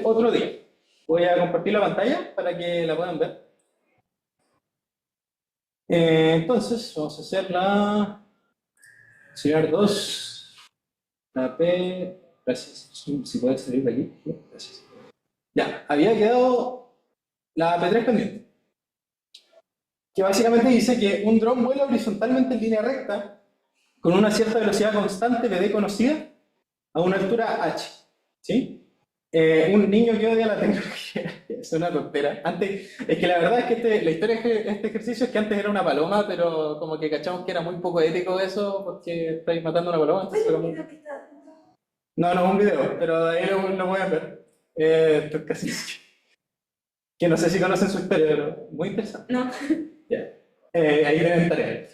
otro día. Voy a compartir la pantalla para que la puedan ver. Entonces, vamos a hacer la auxiliar 2, la P, gracias, si puedes salir de aquí, gracias. Ya, había quedado la P3 pendiente, que básicamente dice que un dron vuela horizontalmente en línea recta con una cierta velocidad constante, VD conocida, a una altura h, ¿sí? Un niño que odia la tecnología, es una tontera. Antes, es que la verdad es que la historia de este ejercicio es que antes era una paloma, pero como que cachamos que era muy poco ético eso, porque estáis matando una paloma. Entonces como... No, no es un video, pero ahí lo pueden ver. Esto es casi... que no sé si conocen su historia, pero muy interesante. No. Yeah. Ahí deben tarea.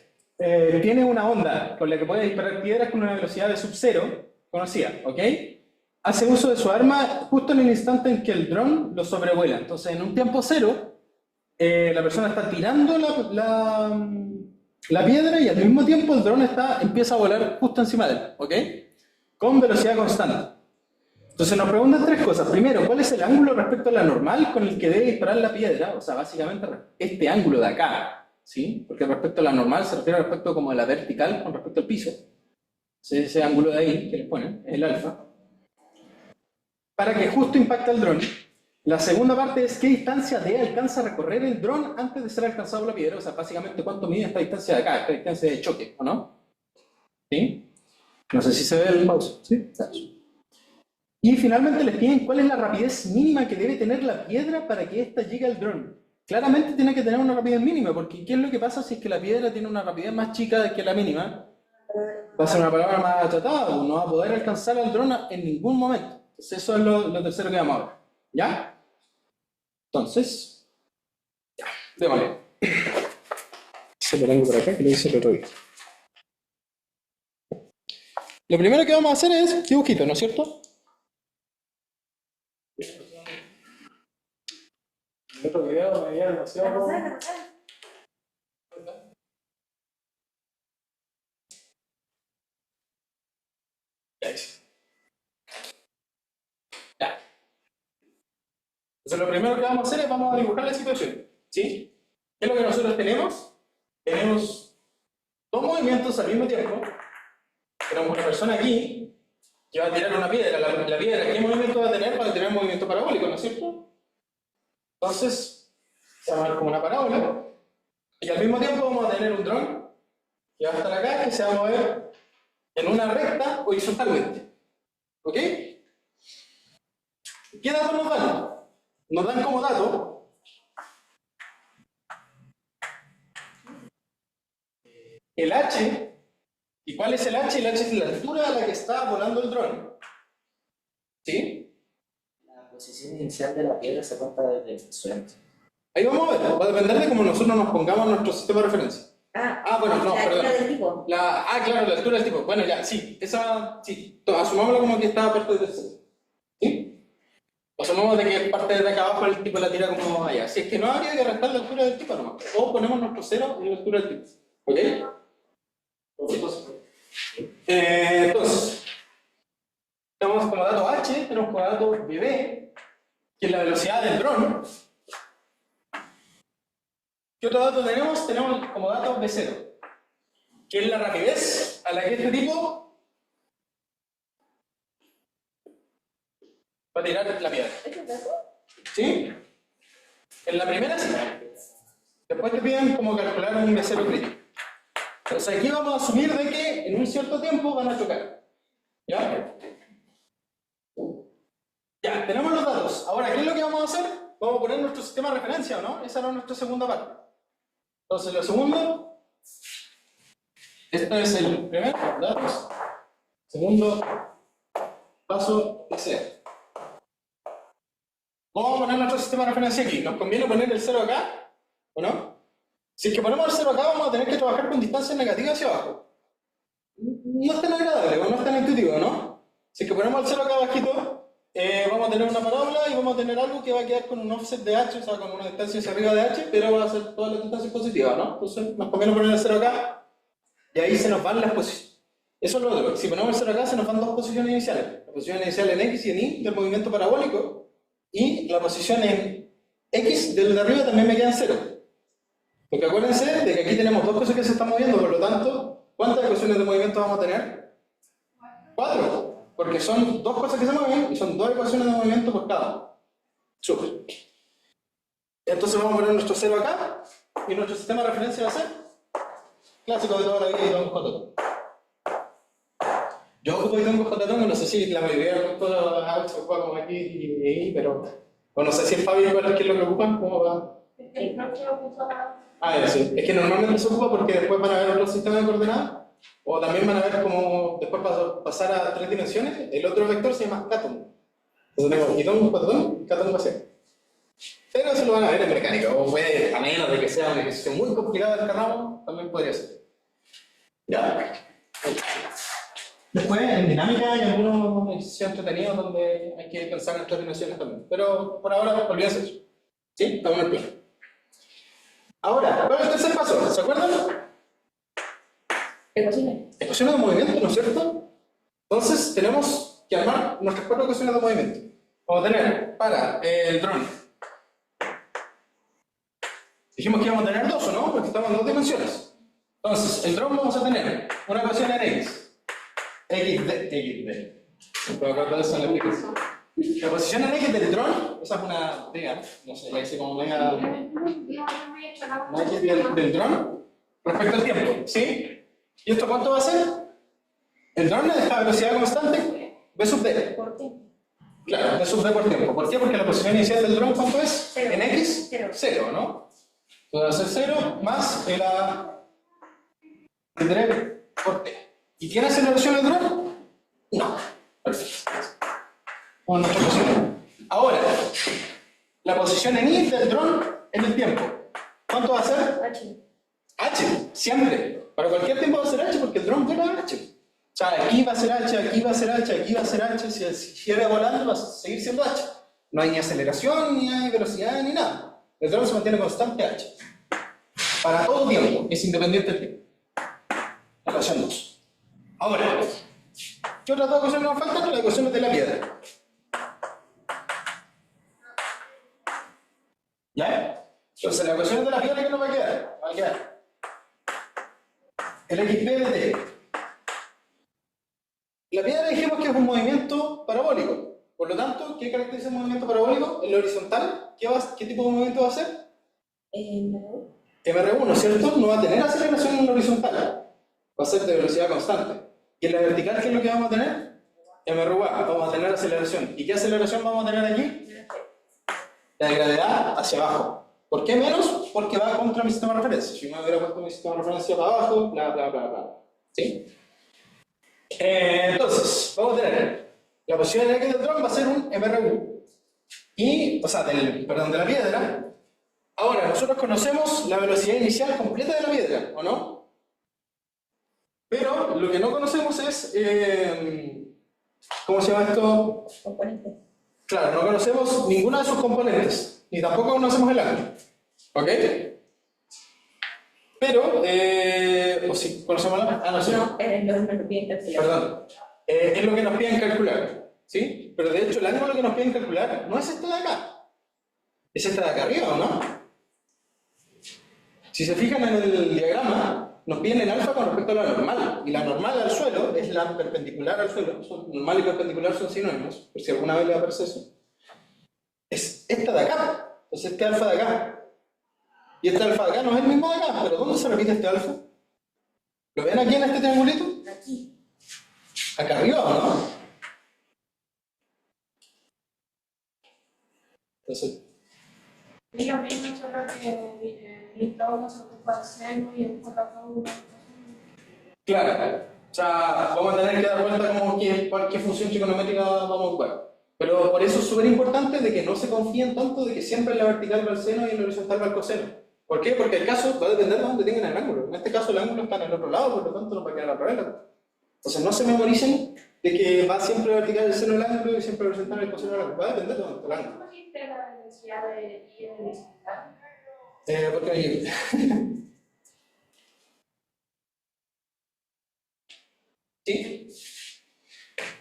Tiene una onda con la que puede disparar piedras con una velocidad de sub-0 conocida, ¿ok? Hace uso de su arma justo en el instante en que el dron lo sobrevuela. Entonces, en un tiempo cero, la persona está tirando la piedra y al mismo tiempo el dron empieza a volar justo encima de él, ¿ok? Con velocidad constante. Entonces nos preguntan tres cosas. Primero, ¿cuál es el ángulo respecto a la normal con el que debe disparar la piedra? O sea, básicamente este ángulo de acá, ¿sí? Porque respecto a la normal se refiere respecto como a la vertical con respecto al piso. Ese ángulo de ahí que les ponen, el alfa. Para que justo impacte al dron. La segunda parte es qué distancia D alcanza a recorrer el dron antes de ser alcanzado por la piedra. O sea, básicamente cuánto mide esta distancia de acá, esta distancia de choque, ¿o no? ¿Sí? No sé si se ve el mouse. ¿Sí? Y finalmente les piden cuál es la rapidez mínima que debe tener la piedra para que ésta llegue al dron. Claramente tiene que tener una rapidez mínima, porque ¿qué es lo que pasa si es que la piedra tiene una rapidez más chica que la mínima? Va a ser una palabra más achatada, no va a poder alcanzar al dron en ningún momento. Entonces eso es lo tercero que vamos a ver. ¿Ya? Entonces, ya, démosle. Se lo tengo por acá, que lo hice el otro día. Lo primero que vamos a hacer es dibujito, ¿no es cierto? El otro video me había demasiado... Ya. Entonces lo primero que vamos a hacer es vamos a dibujar la situación, ¿sí? ¿Qué es lo que nosotros tenemos? Tenemos dos movimientos al mismo tiempo. Tenemos una persona aquí que va a tirar una piedra. La piedra, ¿qué movimiento va a tener? Va a tener un movimiento parabólico, ¿no es cierto? Entonces, se va a ver como una parábola. Y al mismo tiempo vamos a tener un dron que va a estar acá, que se va a mover en una recta horizontalmente. ¿Ok? ¿Qué datos nos dan? Nos dan como dato el h. ¿Y cuál es el h? El h es la altura a la que está volando el dron. ¿Sí? La posición inicial de la piedra se cuenta desde el suelo. Ahí vamos a ver, va a depender de cómo nosotros nos pongamos nuestro sistema de referencia. Bueno, no, la perdón. altura del tipo. Claro, la altura del tipo. Bueno, ya, sí, sí, asumámoslo como que está parte del centro. ¿Sí? Asumamos de que parte de acá abajo el tipo la tira como allá. Si es que no, habría que restar la altura del tipo nomás. O ponemos nuestro cero en la altura del tipo. ¿Ok? Entonces, tenemos como dato h, tenemos como dato bd, que es la velocidad del dron. ¿Qué otro dato tenemos? Tenemos como dato b0, que es la rapidez a la que este tipo va a tirar la piedra. ¿Sí? En la primera sí. Después te piden como calcular un b0 crítico. Entonces aquí vamos a asumir de que en un cierto tiempo van a chocar. ¿Ya? Ya, tenemos los datos. Ahora, ¿qué es lo que vamos a hacer? Vamos a poner nuestro sistema de referencia, ¿o no? Esa era nuestra segunda parte. Entonces, lo segundo, esto es el primer datos. Segundo paso de ser. ¿Cómo vamos a poner nuestro sistema de referencia aquí? ¿Nos conviene poner el 0 acá? ¿O no? Si es que ponemos el 0 acá, vamos a tener que trabajar con distancias negativas hacia abajo. No es tan agradable, o no es tan intuitivo, ¿no? Si es que ponemos el 0 acá abajito, vamos a tener una parábola y vamos a tener algo que va a quedar con un offset de h, o sea, con una distancia hacia arriba de h, pero va a ser todas las distancias positivas, ¿no? Entonces, nos conviene poner el 0 acá, y ahí se nos van las posiciones. Eso es lo otro. Si ponemos el 0 acá, se nos van dos posiciones iniciales. La posición inicial en x y en y del movimiento parabólico, y la posición en X del de arriba también me queda en 0. Porque acuérdense de que aquí tenemos dos cosas que se están moviendo, por lo tanto, ¿cuántas ecuaciones de movimiento vamos a tener? 4, porque son dos cosas que se mueven y son dos ecuaciones de movimiento por cada una. Súper. Entonces vamos a poner nuestro 0 acá y nuestro sistema de referencia va a ser clásico de toda la vida y Don J. Yo ocupo Itongo J, no sé si la mayoría de los se ocupa como aquí y ahí, pero o no sé si el Fabio igual es quien lo que ocupan, ¿cómo va? Ya, sí. Es que normalmente se ocupa porque después van a ver otro sistema de coordenadas, o también van a ver como después pasar a 3 dimensiones, el otro vector se llama Catón. Entonces tengo Itongo J, Catón vacío. Pero eso lo van a ver en mecánica, o puede, a menos de que sea una ejercicio muy complicada del ramo, también podría ser. Ya. Después, en dinámica hay algunos ejercicios entretenidos donde hay que pensar en estas dimensiones también. Pero por ahora, olvídense eso. ¿Sí? Estamos en el plan. Ahora, ¿cuál es el tercer paso? ¿Se acuerdan? Ecuaciones. Ecuaciones de movimiento, ¿no es cierto? Entonces, tenemos que armar nuestras 4 ecuaciones de movimiento. Vamos a tener para el dron. Dijimos que íbamos a tener 2, ¿o no? Porque estamos en 2 dimensiones. Entonces, el dron vamos a tener una ecuación en X. XD. ¿Puedo acordar de eso en la aplicación? La posición en X del dron, esa es una diga, no sé, la hice como mega. La X del dron respecto al tiempo, ¿sí? ¿Y esto cuánto va a ser? El dron le deja velocidad constante, V sub D. ¿Por qué? Claro, V sub D por tiempo. ¿Por qué? Porque la posición inicial del dron, ¿cuánto es? Cero. En X, Cero. 0, ¿no? Entonces va a ser 0 más el A por T. ¿Y tiene aceleración el dron? No. Perfecto. Con nuestra posición. Ahora, la posición en Y del dron en el tiempo. ¿Cuánto va a ser? H. H, siempre. Para cualquier tiempo va a ser H porque el dron vuela H. O sea, aquí va a ser H, aquí va a ser H, aquí va a ser H. Si sigue volando va a seguir siendo H. No hay ni aceleración, ni hay velocidad, ni nada. El dron se mantiene constante H. Para todo tiempo, es independiente del tiempo. Ecuación 2. Ahora, ¿qué otras dos ecuaciones nos faltan? Las ecuaciones de la piedra. ¿Ya? Entonces, las ecuaciones de la piedra, ¿qué nos va a quedar? Va a quedar el XP de T. La piedra dijimos que es un movimiento parabólico. Por lo tanto, ¿qué caracteriza un movimiento parabólico? En la horizontal, ¿qué tipo de movimiento va a ser? MR1, ¿cierto? No va a tener aceleración en la horizontal. Va a ser de velocidad constante. ¿Y en la vertical qué es lo que vamos a tener? MRUA, vamos a tener aceleración. ¿Y qué aceleración vamos a tener aquí? La de gravedad hacia abajo. ¿Por qué menos? Porque va contra mi sistema de referencia. Si yo me hubiera puesto mi sistema de referencia para abajo, bla, bla, bla, bla. ¿Sí? Entonces, vamos a tener la posición en X del dron va a ser un MRU. Y, o sea, de la piedra. Ahora, nosotros conocemos la velocidad inicial completa de la piedra, ¿o no? Pero lo que no conocemos es, ¿cómo se llama esto? Componentes. Claro, no conocemos ninguna de sus componentes, ni tampoco conocemos el ángulo. ¿Ok? Pero, o sí, conocemos el ángulo. Ah, no sé. No, nos piden calcular. Perdón. Es lo que nos piden calcular. ¿Sí? Pero de hecho, el ángulo que nos piden calcular no es este de acá. Es este de acá arriba, ¿o no? Si se fijan en el diagrama, nos piden el alfa con respecto a la normal. Y la normal al suelo es la perpendicular al suelo. Normal y perpendicular son sinónimos, por si alguna vez le aparece eso. Es esta de acá. Entonces este alfa de acá. Y este alfa de acá no es el mismo de acá, pero ¿dónde se repite este alfa? ¿Lo ven aquí en este triangulito? Aquí. Acá arriba, ¿o no? Entonces, Y lo mismo solo que el no se ocupa de seno y el corazón. claro. O sea, vamos a tener que dar cuenta como qué función trigonométrica vamos a ocupar. Pero por eso es súper importante de que no se confíen tanto de que siempre en la vertical va el seno y en la horizontal va el coseno. ¿Por qué? Porque el caso va a depender de dónde tengan el ángulo. En este caso el ángulo está en el otro lado, por lo tanto no va a quedar al revés. Entonces no se memoricen de que va siempre a vertical el seno del ángulo y siempre a horizontal el coseno del ángulo. Va a depender de dónde está el ángulo. ¿Cómo existe la velocidad de I en el horizontal? Porque ahí. ¿Sí?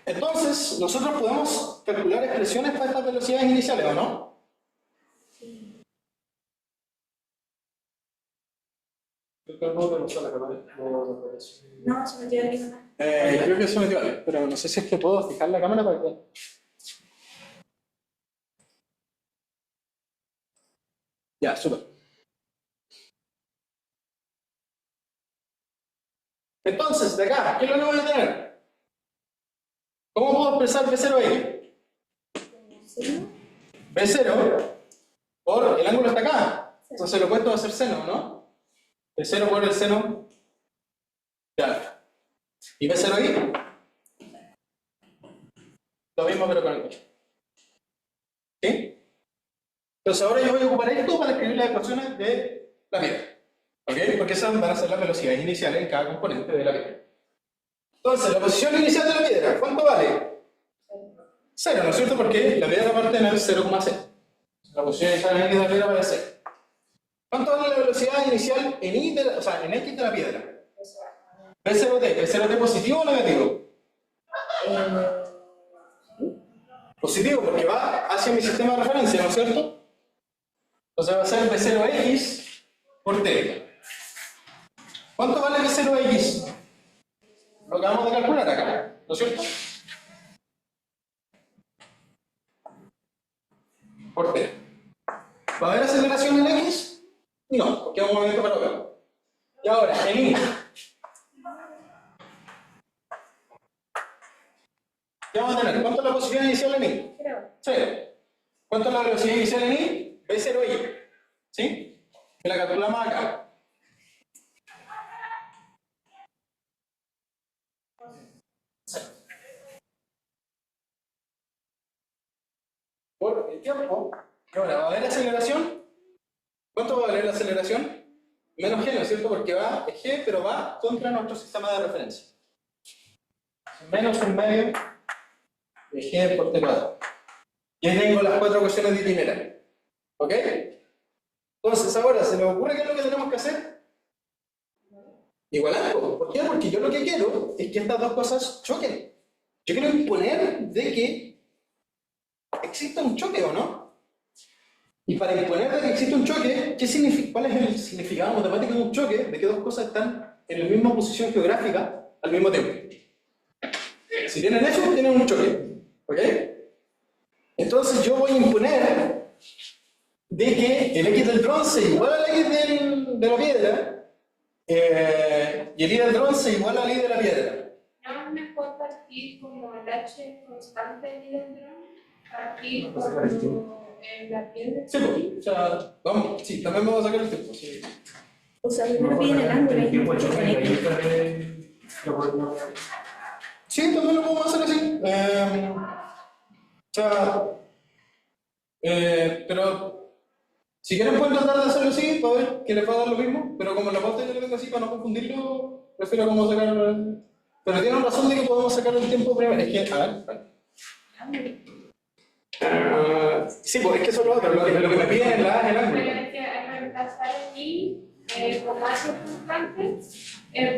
Entonces, nosotros podemos calcular expresiones para estas velocidades iniciales, ¿o no? Creo que no me la cámara. No, se metió aquí nomás. Creo que eso me dio algo, pero no sé si es que puedo fijar la cámara para que... Ya, súper. Entonces, de acá, ¿qué es lo que voy a tener? ¿Cómo puedo expresar B0X? B0 por el ángulo está acá. Entonces lo opuesto va a ser seno, ¿no? B0 por el seno de alfa. ¿Y B0Y? Lo mismo pero con el coche. ¿Sí? Entonces ahora yo voy a ocupar esto para escribir las ecuaciones de la piedra. ¿Ok? Porque esas van a ser las velocidades iniciales en cada componente de la piedra. Entonces, la posición inicial de la piedra, ¿cuánto vale? 0, ¿no es cierto? Porque la piedra parte en el 0,0. La posición inicial en X de la piedra vale 0. ¿Cuánto vale la velocidad inicial en Y de la, o sea, en X de la piedra? B0T. ¿B0T positivo o negativo? Positivo, porque va hacia mi sistema de referencia, ¿no es cierto? Entonces va a ser B0X por T. ¿Cuánto vale B0X? Lo acabamos de calcular acá, ¿no es cierto? Por T. ¿Va a haber aceleración en X? No, porque es un movimiento paralelo. Y ahora, en Y. ¿Qué vamos a tener? ¿Cuánto es la posición inicial en Y? 0. ¿Cuánto es la velocidad inicial en Y? B0Y. ¿Sí? Que la calculamos acá. Por el tiempo. Y ahora, ¿va a haber aceleración? ¿Cuánto va a valer la aceleración? Menos g, ¿no es cierto? Porque va, es g, pero va contra nuestro sistema de referencia. Menos un medio de g por t cuadrado. Y ahí tengo las 4 ecuaciones de itinerario. ¿Ok? Entonces, ahora, ¿se me ocurre qué es lo que tenemos que hacer? Igualar algo. ¿Por qué? Porque yo lo que quiero es que estas dos cosas choquen. Yo quiero imponer de que exista un choque, ¿o no? Y para imponer de que existe un choque, ¿cuál es el significado matemático de un choque? De que dos cosas están en la misma posición geográfica al mismo tiempo. Si tienen eso, tienen un choque. ¿Ok? Entonces yo voy a imponer de que el X del bronce igual al X de la piedra y el Y del bronce igual al Y de la piedra. ¿No es mejor partir como el H constante del hidrógeno? Partir como en la piedra. Sí, pues, o sea, vamos, sí, también vamos a sacar el tiempo. Sí. O sea, primero piden el ángulo y tiempo después choque el y X. ahí Sí, también lo podemos hacer así. O sea, pero si quieren pueden tratar de hacerlo así para ver que les va a dar lo mismo, pero como la pauta yo lo tengo así para no confundirlo, prefiero como sacar... Pero tienen razón de que podemos sacar el tiempo primero. Es que, a ver. Sí, pues es que eso es lo otro, lo que me piden es el ángulo. Pero es que al reemplazar aquí como H constante,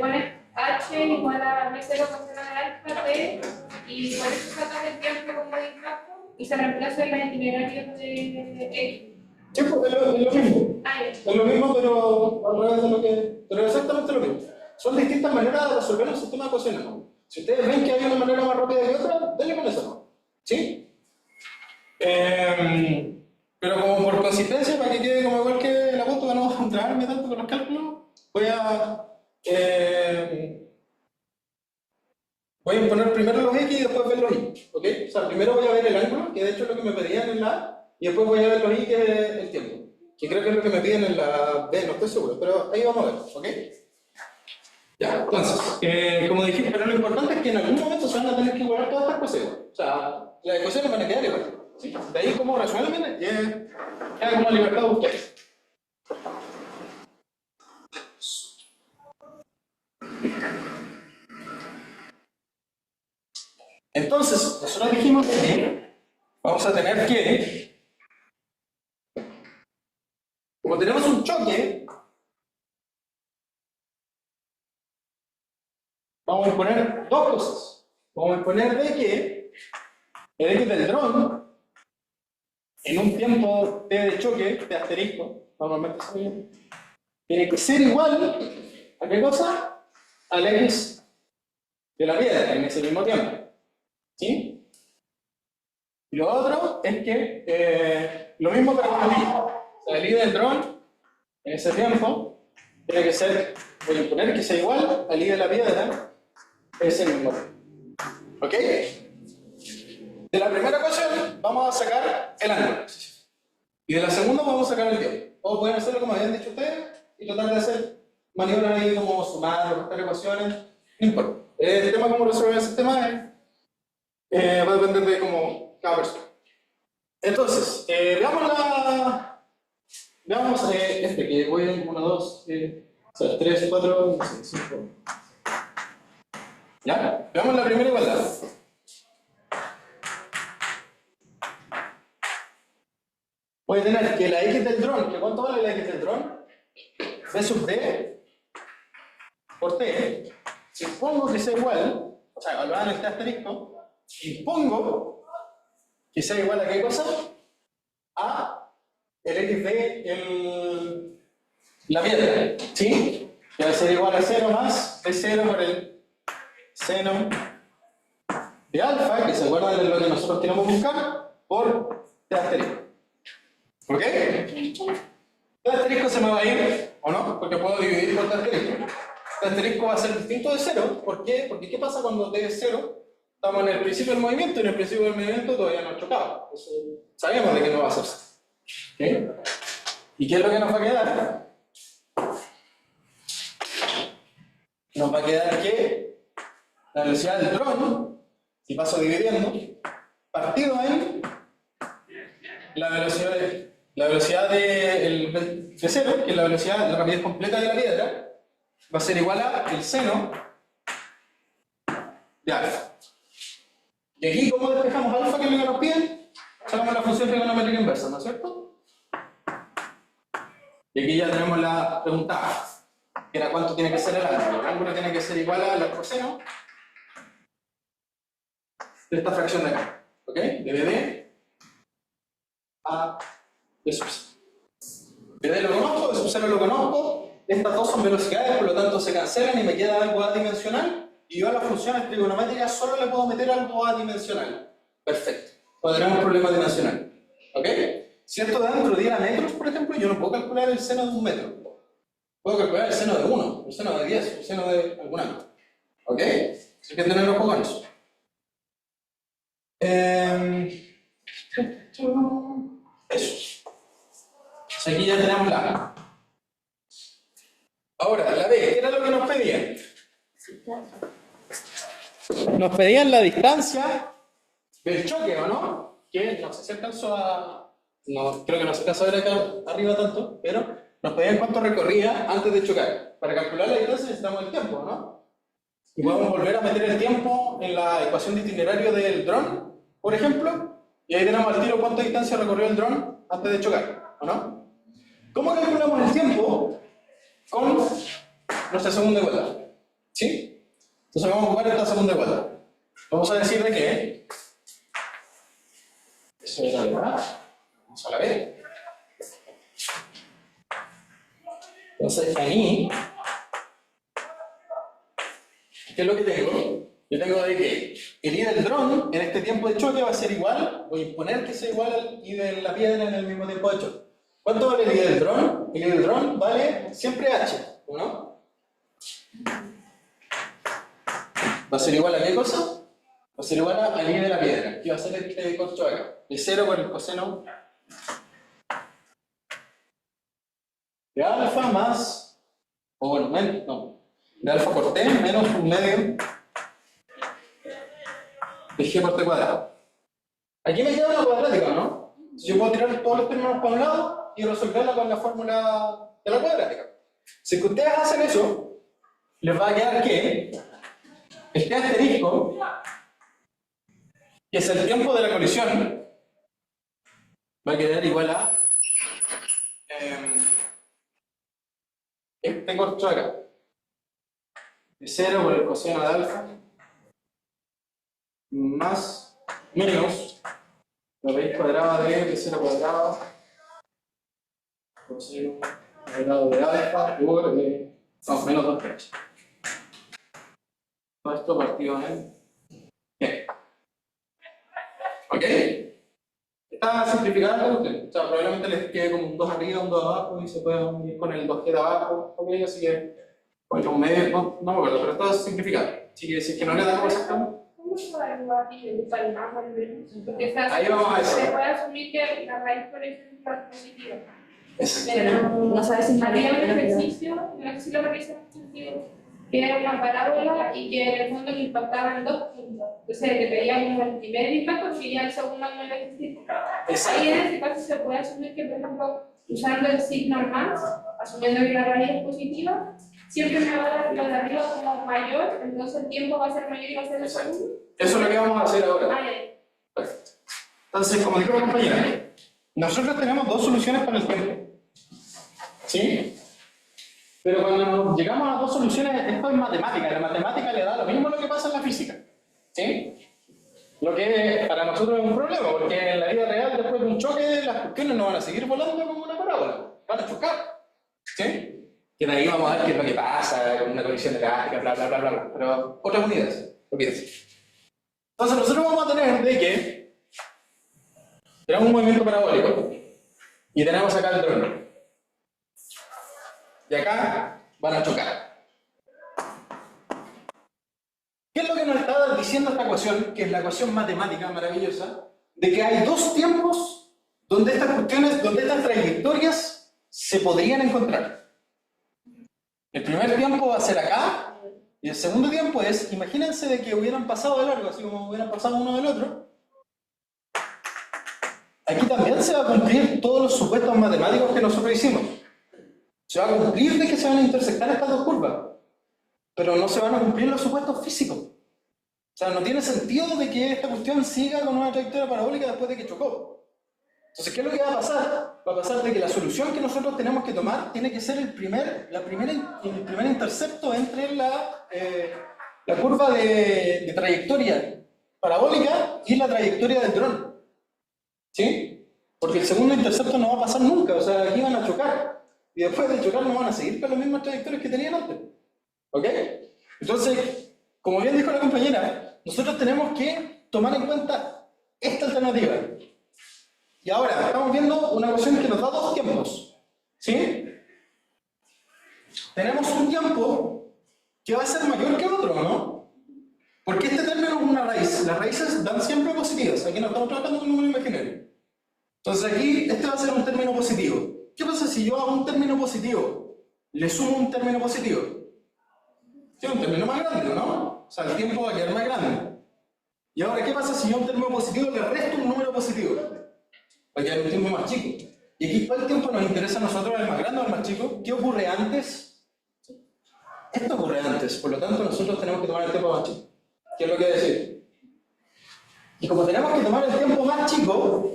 pones H igual a B0 con 0 de alfa T y por eso sacas el tiempo como de impacto y se reemplaza en los itinerarios de X. Sí, pues es lo mismo. Ah, ya. Es lo mismo, pero al revés de lo que... Pero exactamente lo mismo. Son distintas maneras de resolver un sistema de ecuaciones, ¿no? Si ustedes ven que hay una manera más rápida que otra, denle con eso, ¿no? ¿Sí? Pero como por consistencia, para que quede como igual que la foto, que no vamos a entrarme tanto con los cálculos, voy a imponer primero los X y después ver los Y, ¿ok? O sea, primero voy a ver el ángulo, que de hecho es lo que me pedían en la A, y después voy a ver los Y, que es el tiempo, que creo que es lo que me piden en la B, no estoy seguro, pero ahí vamos a ver, ¿ok? Ya, entonces, como dije, pero lo importante es que en algún momento se van a tener que igualar todas estas cosas, o sea, las ecuaciones van a quedar igual, ¿sí? De ahí cómo resuelven, queda como libertad de ustedes. Entonces, nosotros dijimos que vamos a tener que, como tenemos un choque, vamos a poner dos cosas. vamos a poner de que el X del dron, en un tiempo T de choque, de asterisco, normalmente se ve, tiene que ser igual a qué cosa? Al X de la piedra en ese mismo tiempo. ¿Sí? Y lo otro es que lo mismo para con el I. O sea, el I del dron en ese tiempo tiene que ser, voy a poner que sea igual al I de la piedra en ese mismo tiempo. ¿Ok? De la primera ecuación vamos a sacar el ángulo. Y de la segunda vamos a sacar el tiempo. O pueden hacerlo como habían dicho ustedes y tratar de hacer maniobras ahí como sumar o restar ecuaciones. No importa. El tema cómo resolver ese tema va a depender de cómo cada persona. Entonces, veamos que voy en 1, 2, 3, 4, 5. ¿Ya? Veamos la primera igualdad. Voy a tener que la X del dron, que ¿cuánto vale la X del dron? B sub D por T. Si pongo que sea igual, o sea, evaluar este asterisco, y pongo que sea igual a qué cosa? A el X de la piedra, ¿sí? Que va a ser igual a 0 más B0 por el seno de alfa, que se acuerdan de lo que nosotros queremos buscar, por T asterisco. ¿Ok? T asterisco se me va a ir, ¿o no? Porque puedo dividir por T asterisco. T asterisco va a ser distinto de 0. ¿Por qué? Porque ¿qué pasa cuando T es 0? Estamos en el principio del movimiento y en el principio del movimiento todavía no ha chocado. Sabemos de que no va a ser 0. ¿Ok? ¿Y qué es lo que nos va a quedar? Nos va a quedar que la velocidad del dron, si paso dividiendo, partido en la velocidad de 0, que es la rapidez completa de la piedra, va a ser igual a el seno de alfa. Y aquí, ¿cómo despejamos alfa, que es lo que nos piden? Sacamos la función trigonométrica inversa, ¿no es cierto? Y aquí ya tenemos la pregunta A, que era cuánto tiene que ser el ángulo. El ángulo tiene que ser igual al coseno de esta fracción de acá. ¿Ok? De BD a B sub C. BD lo conozco, B sub C no lo conozco. Estas dos son velocidades, por lo tanto se cancelan y me queda algo adimensional. Y yo a las funciones trigonométricas solo le puedo meter algo adimensional. Perfecto. Podremos problema dimensional. ¿Ok? Si esto de dentro diera metros, por ejemplo, yo no puedo calcular el seno de un metro. Puedo calcular el seno de 1, el seno de 10, el seno de algún ángulo. ¿Ok? Hay que tener ojo con eso. Eso. Pues aquí ya tenemos la A. Ahora, la B, ¿qué era lo que nos pedían? Nos pedían la distancia del choque, ¿o no? Que no sé si alcanzó a... No, creo que no se alcanzó a ver acá arriba tanto, pero nos pedían cuánto recorría antes de chocar. Para calcular la distancia necesitamos el tiempo, ¿no? Y podemos volver a meter el tiempo en la ecuación de itinerario del dron, por ejemplo, y ahí tenemos al tiro cuánta distancia recorrió el dron antes de chocar, ¿o no? ¿Cómo calculamos el tiempo? Con nuestra segunda igualdad, ¿sí? Entonces vamos a jugar esta segunda igualdad. Vamos a decir de que eso era la A, vamos a la B. Entonces aquí, ¿qué es lo que tengo? Yo tengo de que el I del dron en este tiempo de choque va a ser igual, voy a imponer que sea igual al I de la piedra en el mismo tiempo de choque. ¿Cuánto vale el I del dron? El I del dron vale siempre H, ¿no? ¿Va a ser igual a qué cosa? Va a ser igual al I de la piedra. ¿Qué va a ser este corcho de acá? El 0 por el coseno de alfa más, o bueno, menos, no, de alfa por t menos un medio de g por t cuadrado. Aquí me queda una cuadrática, ¿no? Entonces yo puedo tirar todos los términos para un lado y resolverla con la fórmula de la cuadrática. Si que ustedes hacen eso, les va a quedar que el t asterisco, que es el tiempo de la colisión, va a quedar igual a este corcho de acá. De 0 por el coseno de alfa más menos la raíz cuadrada de 0 cuadrado coseno cuadrado de alfa por menos 2 todo esto partido en bien. ¿Ok? Está simplificada la cuestión. O sea, probablemente les quede como un 2 arriba, un 2 abajo y se pueden ir con el 2G de abajo. ¿Ok? Así que, bueno, un medio, no me acuerdo, pero está simplificado. Así que si es que no le damos exactamente. ¿Cómo se va a evaluar el más o menos? Porque Ahí vamos a eso. se puede asumir que la raíz, por ejemplo, es positiva. Pero no sabes si había un ejercicio en el que sí lo realizamos, que era una parábola y que en el fondo le impactaban 2 puntos. Entonces le pedíamos el primer impacto y ya el segundo no iba a existir. Ahí en ese caso se puede asumir que, por ejemplo, usando el signo más, asumiendo que la raíz es positiva, siempre me va a dar lo de arriba como mayor, entonces el tiempo va a ser mayor y va a ser el segundo. Eso es lo que vamos a hacer ahora. Ahí. Perfecto. Entonces, como dijo la compañera, nosotros tenemos 2 soluciones para el tiempo. ¿Sí? Pero cuando llegamos a 2 soluciones, esto es matemática. La matemática le da lo mismo a lo que pasa en la física. ¿Sí? Lo que para nosotros es un problema, porque en la vida real, después de un choque, las cuestiones no van a seguir volando como una parábola. Van a chocar. ¿Sí? Que de ahí vamos a ver qué es lo que pasa con una colisión elástica, bla, bla, bla, bla, bla. Pero otras unidades, olvídense. Entonces nosotros vamos a tener de que tenemos un movimiento parabólico y tenemos acá el dron. Y acá van a chocar. ¿Qué es lo que nos está diciendo esta ecuación, que es la ecuación matemática maravillosa, de que hay 2 tiempos donde estas cuestiones, donde estas trayectorias se podrían encontrar? El primer tiempo va a ser acá, y el segundo tiempo es, imagínense de que hubieran pasado de largo, así como hubieran pasado uno del otro. Aquí también se va a cumplir todos los supuestos matemáticos que nosotros hicimos. Se va a cumplir de que se van a intersectar estas 2 curvas, pero no se van a cumplir los supuestos físicos. O sea, no tiene sentido de que esta cuestión siga con una trayectoria parabólica después de que chocó. Entonces, ¿qué es lo que va a pasar? Va a pasar de que la solución que nosotros tenemos que tomar tiene que ser el primer intercepto entre la curva de trayectoria parabólica y la trayectoria del dron. ¿Sí? Porque el segundo intercepto no va a pasar nunca, o sea, aquí van a chocar. Y después de chocar no van a seguir con las mismas trayectorias que tenían antes. ¿Ok? Entonces, como bien dijo la compañera, nosotros tenemos que tomar en cuenta esta alternativa. Y ahora, estamos viendo una ecuación que nos da 2 tiempos. ¿Sí? Tenemos un tiempo que va a ser mayor que otro, ¿no? Porque este término es una raíz. Las raíces dan siempre positivas. Aquí no estamos tratando con un número imaginario. Entonces aquí, este va a ser un término positivo. ¿Qué pasa si yo a un término positivo le sumo un término positivo? Es un término más grande, ¿no? O sea, el tiempo va a quedar más grande. Y ahora, ¿qué pasa si yo a un término positivo le resto un número positivo? Va a quedar un tiempo más chico. Y aquí, ¿cuál tiempo nos interesa a nosotros, el más grande o el más chico? ¿Qué ocurre antes? Esto ocurre antes, por lo tanto nosotros tenemos que tomar el tiempo más chico. ¿Qué es lo que decir? Y como tenemos que tomar el tiempo más chico,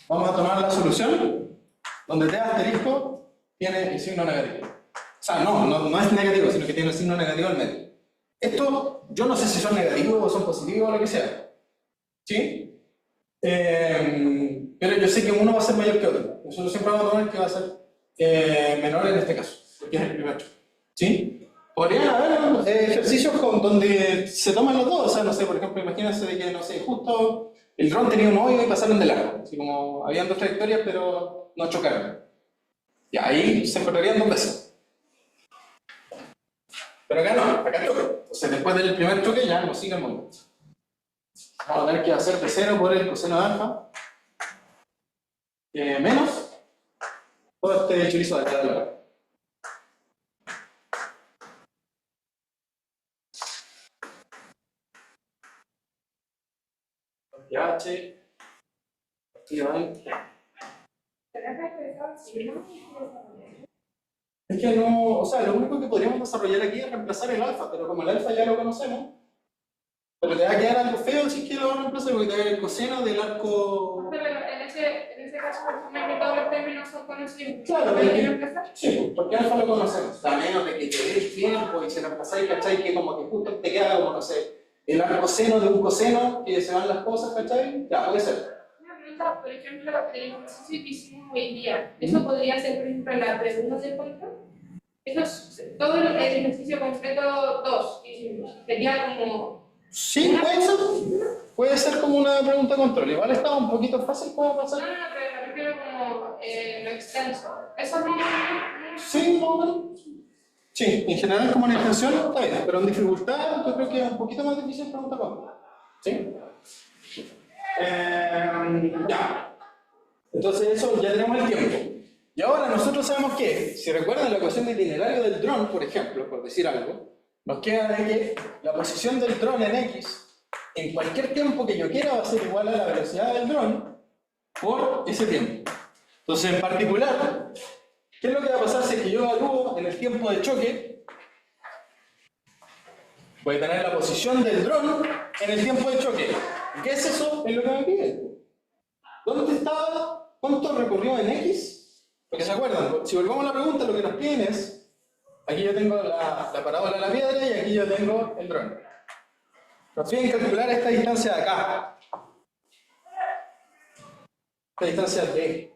vamos a tomar la solución donde T asterisco tiene el signo negativo. O sea, no es negativo, sino que tiene el signo negativo al medio. Esto, yo no sé si son negativos o son positivos o lo que sea. ¿Sí? Pero yo sé que uno va a ser mayor que otro. Nosotros siempre vamos a tomar que va a ser menor en este caso, porque es el primero. ¿Sí? Podrían haber ejercicios donde se toman los dos. O sea, no sé, por ejemplo, imagínense de que, no sé, justo el dron tenía un hoyo y pasaron de largo. Así como habían 2 trayectorias, pero no chocaron. Y ahí se encontrarían 2 veces. Pero acá no, acá choca. Entonces, después del primer choque ya no sigue el movimiento. Vamos a tener que hacer de 0 por el coseno de alfa menos todo este chorizo de acá de la. H partido en. Es que no, o sea, lo único que podríamos desarrollar aquí es reemplazar el alfa, pero como el alfa ya lo conocemos, pero te va a quedar algo feo si es que lo reemplazas, porque te va a quedar el coseno del arco. Pero en ese caso, por todos los términos son conocidos. Claro, reemplazar? Sí, porque alfa lo conocemos. A menos de que te dé el tiempo y se reemplazáis, ¿cachai? Que como que justo te queda como, no sé, el arcoseno de un coseno, que se van las cosas, ¿cachai? Ya, puede ser. Una pregunta, por ejemplo, el ejercicio que hicimos hoy día, ¿eso podría ser, por ejemplo, la pregunta de control? Eso es todo el ejercicio completo 2 que hicimos. Sería como. Sí, puede ser. Puede ser como una pregunta de control. Igual está un poquito fácil, puede pasar. No, pero me refiero como lo extenso. Eso es como. Sí, más o menos. Sí, en general como en extensión está bien, pero en dificultad yo creo que es un poquito más difícil preguntar cómo. ¿Sí? Ya. Entonces eso ya tenemos el tiempo. Y ahora nosotros sabemos que, si recuerdan la ecuación de itinerario del dron, por ejemplo, por decir algo, nos queda de que la posición del dron en X, en cualquier tiempo que yo quiera, va a ser igual a la velocidad del dron por ese tiempo. Entonces, en particular, ¿qué es lo que va a pasar si es que yo evalúo en el tiempo de choque? Voy a tener la posición del dron en el tiempo de choque. ¿Qué es eso? Es lo que me pide. ¿Dónde estaba? ¿Cuánto recorrió en X? Porque se acuerdan, si volvamos a la pregunta, lo que nos piden es, aquí yo tengo la parábola de la piedra y aquí yo tengo el dron. Nos piden calcular esta distancia de acá. Esta distancia D.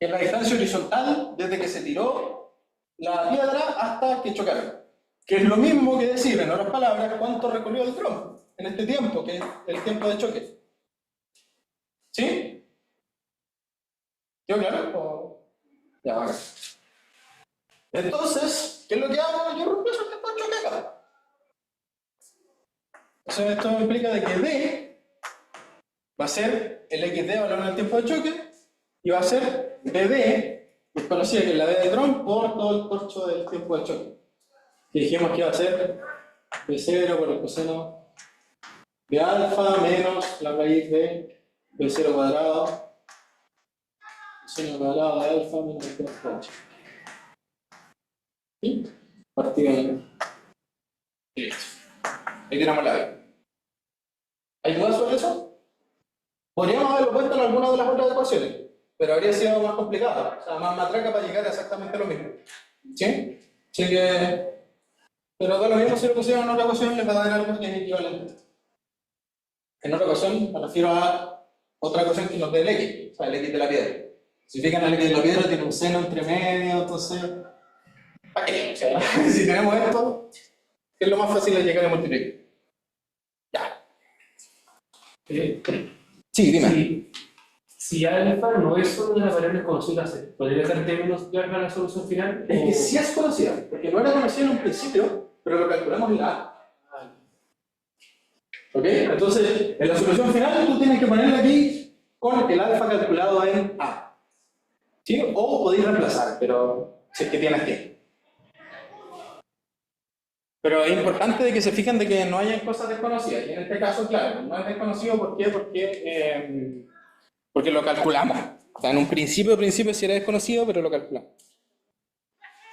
Que es la distancia horizontal desde que se tiró la piedra hasta que chocaron. Que es lo mismo que decir, en otras palabras, cuánto recorrió el dron en este tiempo, que es el tiempo de choque. ¿Sí? ¿Quedó claro? Ya, acá. Entonces, ¿qué es lo que hago? Yo reemplazo el tiempo de choque acá. Entonces, esto implica de que D va a ser el XD valor en el tiempo de choque y va a ser BD, que es conocida que es la B de dron, por todo el corcho del tiempo de choque. Y dijimos que iba a ser B0 por el coseno de alfa menos la raíz de B0 cuadrado, coseno cuadrado de alfa menos el tiempo de choque. ¿Sí? Partido en... Listo. Ahí tenemos la B. ¿Hay dudas sobre eso? Podríamos haberlo puesto en alguna de las otras ecuaciones, pero habría sido más complicado, o sea, más matraca para llegar a exactamente lo mismo. ¿Sí? Así que... Pero da lo mismo si lo pusieron en otra ecuación, les va a dar algo que es equivalente. En otra ecuación me refiero a otra ecuación que nos dé el X, o sea, el X de la piedra. Si fijan, el X de la piedra tiene un seno entre medio, entonces... ¿Para qué? O sea, si tenemos esto, es lo más fácil de llegar a multiplicar. Ya. Sí, dime. Si alfa no es solo una variable conocida, ¿podría ser términos larga la solución final? Es que sí es conocida, porque no era conocida en un principio, pero lo calculamos en la A. ¿Ok? Entonces, en la solución final tú tienes que ponerla aquí con el alfa calculado en A. ¿Sí? O podéis reemplazar, pero si es que tienes que. Pero es importante de que se fijen de que no hayan cosas desconocidas. Y en este caso, claro, no es desconocido. ¿Por qué? Porque lo calculamos. O sea, en un principio sí era desconocido, pero lo calculamos.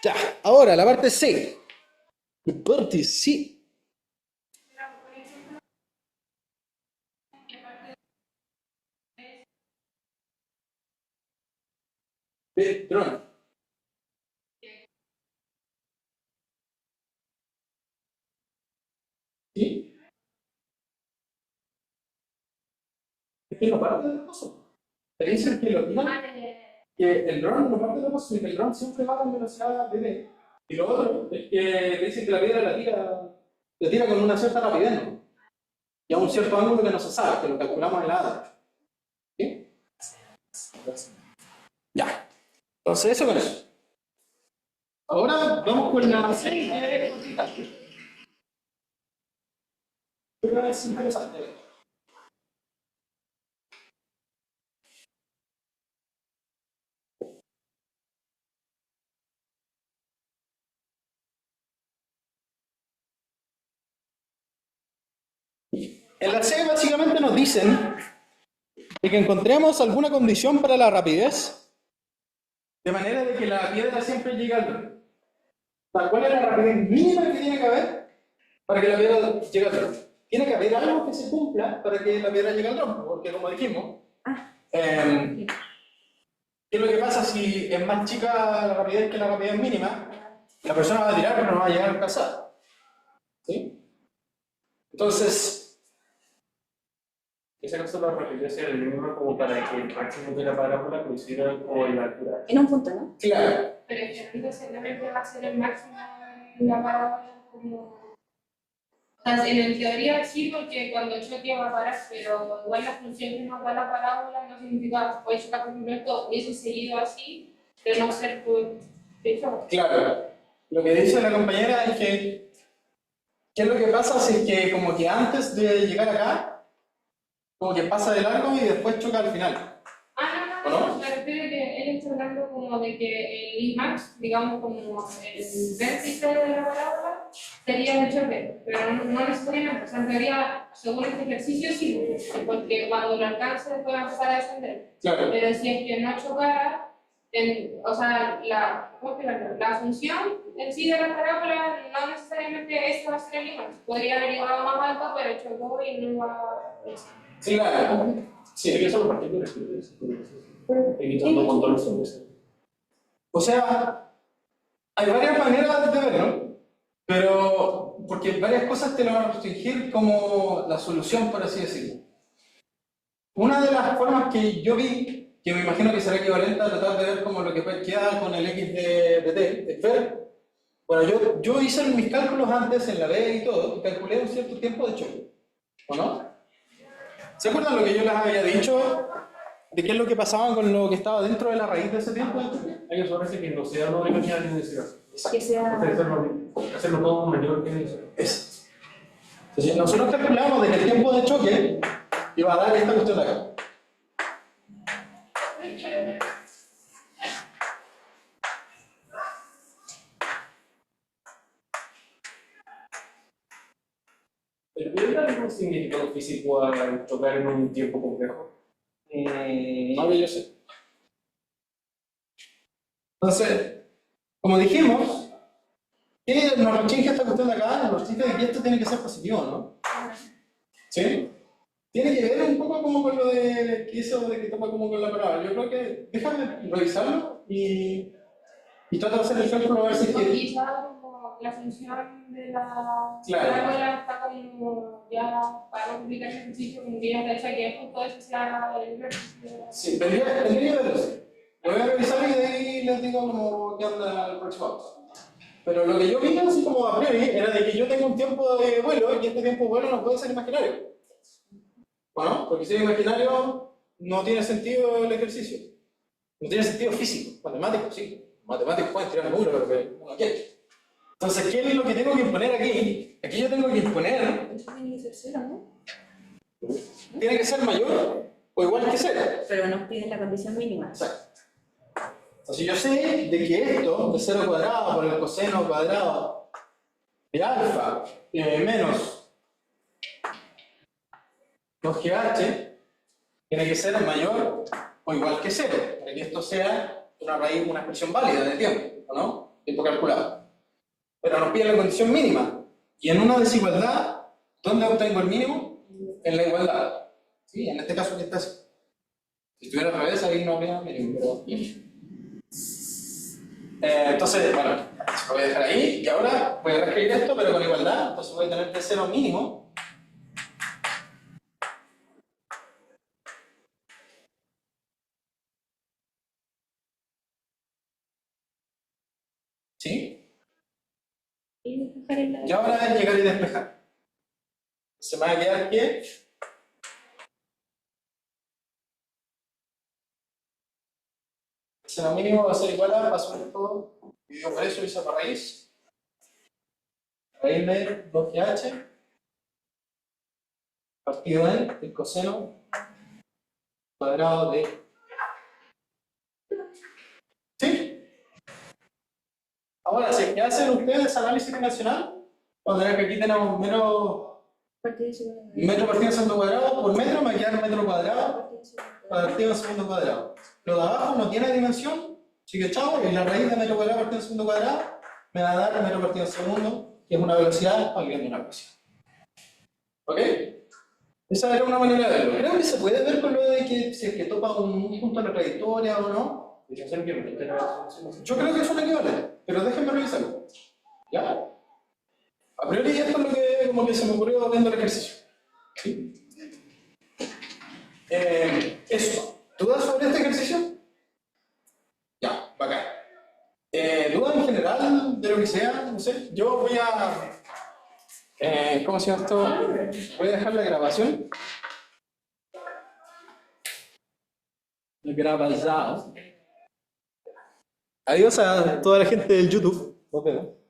Ya, ahora la parte C. La parte C. De dron. ¿Sí? Es que no parte de la cosa. Te dicen que lo tiran, que el dron no parte de la cosa, que el dron siempre va con velocidad de D. Y lo otro es que dicen que la piedra la tira con una cierta rapidez, ¿no? Y a un cierto ángulo que no se sabe, que lo calculamos en la A. ¿Sí? Ya. Entonces, eso con eso. Ahora vamos con la serie. Pero es interesante. En la C básicamente nos dicen de que encontremos alguna condición para la rapidez, de manera de que la piedra siempre llegue al dron. ¿Cuál es la rapidez mínima que tiene que haber para que la piedra llegue al dron? Tiene que haber algo que se cumpla para que la piedra llegue al dron, porque como dijimos, ¿qué es lo que pasa si es más chica la rapidez que la rapidez mínima? La persona va a tirar pero no va a llegar a alcanzar. ¿Sí? Entonces, Esa cosa lo repitió hacia el mismo como para que el máximo de la parábola coincida con la altura. En un punto, ¿no? claro, Pero es que no seguramente va a ser el máximo de la parábola como... O sea, en teoría sí, porque cuando choque va a parar, pero igual la función que nos da la parábola no significa, puede chocar por ejemplo esto hubiese seguido así, de no ser por hecho. claro. Lo que dice la compañera es que, ¿qué es lo que pasa si es que como que antes de llegar acá, como que pasa de largo y después choca al final? Ah, ¿O no, no? me refiero a que él está hablando como de que el IMAX, digamos como el vértice de la parábola, sería el choque, pero no necesariamente, o sea, en teoría, según este ejercicio sí, porque cuando lo alcance después va a empezar a descender, Claro, pero si es que no chocara, o sea, ¿cómo explicarlo? La función en sí de la parábola no necesariamente ese va a ser el IMAX, podría haber llegado más alto, pero chocó y no va a... sí, claro. Sí, que son partículas. Evitando control sobre eso. O sea, hay varias maneras de verlo, pero porque varias cosas te lo van a restringir como la solución, por así decirlo. Una de las formas que yo vi, que me imagino que será equivalente a tratar de ver como lo que queda con el x de t, es ver, bueno, yo hice mis cálculos antes en la B y todo, y calculé un cierto tiempo de choque, ¿o no? ¿Se acuerdan lo que yo les había dicho de qué es lo que pasaba con lo que estaba dentro de la raíz de ese tiempo de choque? Hay que asegurarse que no sea una velocidad de necesidad. Que sea... Hacerlo todo mayor que eso. Eso. Entonces, nosotros calculamos de que el tiempo de choque iba a dar esta cuestión de acá. ¿Pero tiene algún significado físico al chocar en un tiempo complejo? No que yo sé. Entonces, como dijimos, ¿qué nos restringe esta cuestión de acá? Nos restringe de que esto tiene que ser positivo, ¿no? ¿Sí? Tiene que ver un poco como con lo de que hizo de que toma como con la palabra. Yo creo que déjame revisarlo y trato de hacer el cálculo a ver si es que... Quizá como la función de la Claro. parábola está como ya para multiplicar el ejercicio, como que ya está hecha que justo eso sea el vértice. Sí, tendría que verlo, sí. Lo voy a revisar y de ahí les digo como qué onda el próximo auto. Pero lo que yo vi así como a priori era de que yo tengo un tiempo de vuelo y este tiempo de vuelo no puede ser imaginario. ¿No? Porque si es imaginario no tiene sentido el ejercicio. No tiene sentido físico. Matemático, sí. Matemáticos pueden tirar números, pero que uno quiere. Entonces, ¿qué es lo que tengo que imponer aquí? Aquí yo tengo que imponer... Eso tiene que ser cero, ¿no? Tiene que ser mayor o igual que cero. Pero nos piden la condición mínima. Exacto. Entonces yo sé de que esto de 0 cuadrado por el coseno cuadrado de alfa menos 2GH tiene que ser mayor o igual que 0, para que esto sea una raíz, una expresión válida de tiempo, ¿no? Tiempo calculado. Pero nos pide la condición mínima. Y en una desigualdad, ¿dónde obtengo el mínimo? En la igualdad. ¿Sí? En este caso, ¿qué está así? Si estuviera al revés, ahí no habría mínimo, pero... entonces, bueno, lo voy a dejar ahí y ahora voy a reescribir esto, pero con igualdad. Entonces voy a tener T0 mínimo. ¿Sí? Y ahora es llegar y despejar. Se me va a quedar que T0 mínimo va a ser igual a, paso esto, dividido por eso, hice por raíz. Raíz de 2GH partido en el coseno cuadrado de... ¿Sí? Ahora, si es que hacen ustedes análisis dimensional, van a ver que aquí tenemos metro partido en segundo cuadrado por metro, me va a quedar metro cuadrado partido en segundo cuadrado. Lo de abajo no tiene dimensión, así que chao, y la raíz de metro cuadrado partido en segundo cuadrado me va a dar metro partido en segundo, que es una velocidad validando una ecuación. ¿Ok? Esa era una manera de verlo. Creo que se puede ver con lo de que si es que topa un punto en la trayectoria o no. Yo creo que es un equivalente, pero déjenme revisarlo. ¿Ya? A priori esto es lo que, como que se me ocurrió viendo el ejercicio. ¿Sí? Eso. ¿Dudas sobre este ejercicio? Ya, bacán. ¿Dudas en general de lo que sea? No sé. Yo voy a... ¿cómo se llama esto? Voy a dejar la grabación. La grabazao. Adiós a toda la gente del YouTube. Nos vemos.